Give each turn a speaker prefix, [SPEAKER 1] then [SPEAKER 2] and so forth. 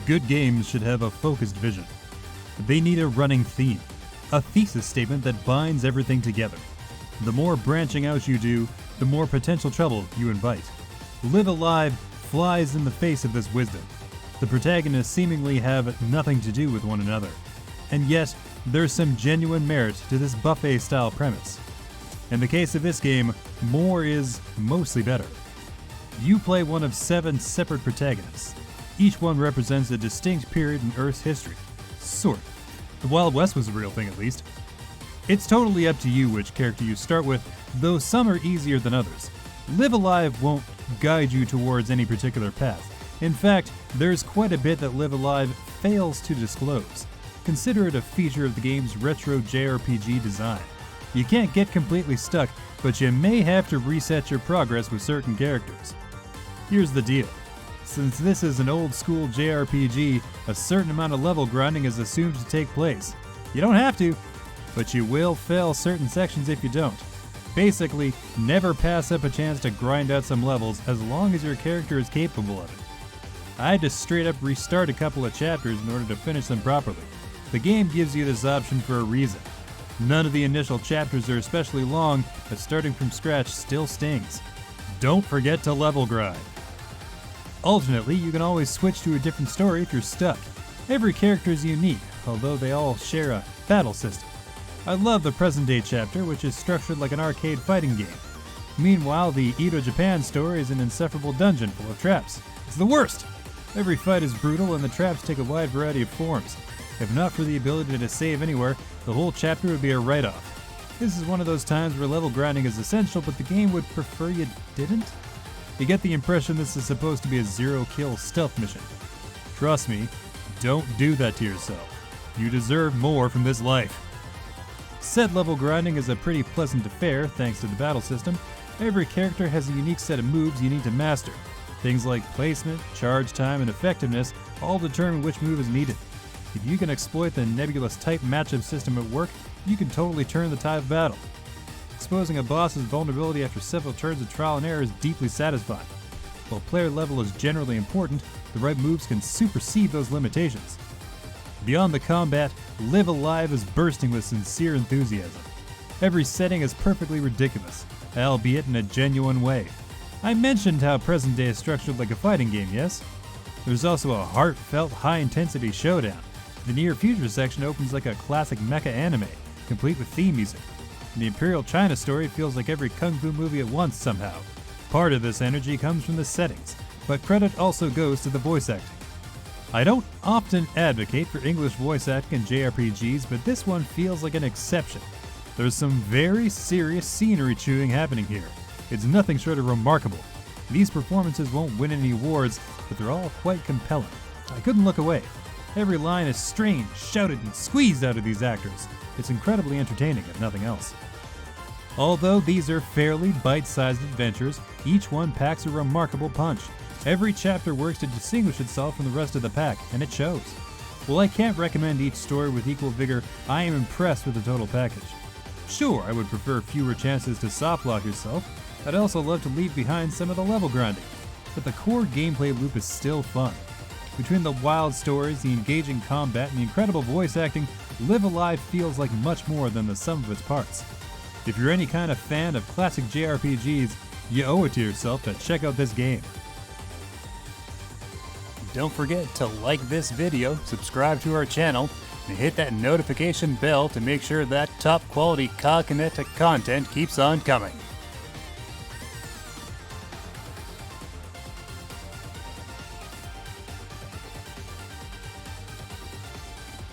[SPEAKER 1] Good games should have a focused vision. They need a running theme, a thesis statement that binds everything together. The more branching out you do, the more potential trouble you invite. Live Alive flies in the face of this wisdom. The protagonists seemingly have nothing to do with one another, and yet there's some genuine merit to this buffet-style premise. In the case of this game, more is mostly better. You play one of 7 separate protagonists. Each one represents a distinct period in Earth's history. Sort of. The Wild West was a real thing, at least. It's totally up to you which character you start with, though some are easier than others. Live Alive won't guide you towards any particular path. In fact, there's quite a bit that Live Alive fails to disclose. Consider it a feature of the game's retro JRPG design. You can't get completely stuck, but you may have to reset your progress with certain characters. Here's the deal. Since this is an old school JRPG, a certain amount of level grinding is assumed to take place. You don't have to, but you will fail certain sections if you don't. Basically, never pass up a chance to grind out some levels as long as your character is capable of it. I had to straight up restart a couple of chapters in order to finish them properly. The game gives you this option for a reason. None of the initial chapters are especially long, but starting from scratch still stings. Don't forget to level grind. Alternately, you can always switch to a different story if you're stuck. Every character is unique, although they all share a battle system. I love the present-day chapter, which is structured like an arcade fighting game. Meanwhile, the Edo Japan story is an insufferable dungeon full of traps. It's the worst! Every fight is brutal, and the traps take a wide variety of forms. If not for the ability to save anywhere, the whole chapter would be a write-off. This is one of those times where level grinding is essential, but the game would prefer you didn't? You get the impression this is supposed to be a zero-kill stealth mission. Trust me, don't do that to yourself. You deserve more from this life. Set level grinding is a pretty pleasant affair thanks to the battle system. Every character has a unique set of moves you need to master. Things like placement, charge time, and effectiveness all determine which move is needed. If you can exploit the nebulous type matchup system at work, you can totally turn the tide of battle. Exposing a boss's vulnerability after several turns of trial and error is deeply satisfying. While player level is generally important, the right moves can supersede those limitations. Beyond the combat, Live Alive is bursting with sincere enthusiasm. Every setting is perfectly ridiculous, albeit in a genuine way. I mentioned how present day is structured like a fighting game, yes? There's also a heartfelt, high-intensity showdown. The near future section opens like a classic mecha anime, complete with theme music. And the Imperial China story feels like every kung fu movie at once somehow. Part of this energy comes from the settings, but credit also goes to the voice acting. I don't often advocate for English voice acting in JRPGs, but this one feels like an exception. There's some very serious scenery chewing happening here. It's nothing short of remarkable. These performances won't win any awards, but they're all quite compelling. I couldn't look away. Every line is strained, shouted, and squeezed out of these actors. It's incredibly entertaining, if nothing else. Although these are fairly bite-sized adventures, each one packs a remarkable punch. Every chapter works to distinguish itself from the rest of the pack, and it shows. While I can't recommend each story with equal vigor, I am impressed with the total package. Sure, I would prefer fewer chances to softlock yourself. I'd also love to leave behind some of the level grinding, but the core gameplay loop is still fun. Between the wild stories, the engaging combat, and the incredible voice acting, Live Alive feels like much more than the sum of its parts. If you're any kind of fan of classic JRPGs, you owe it to yourself to check out this game. Don't forget to like this video, subscribe to our channel, and hit that notification bell to make sure that top quality Cognita content keeps on coming.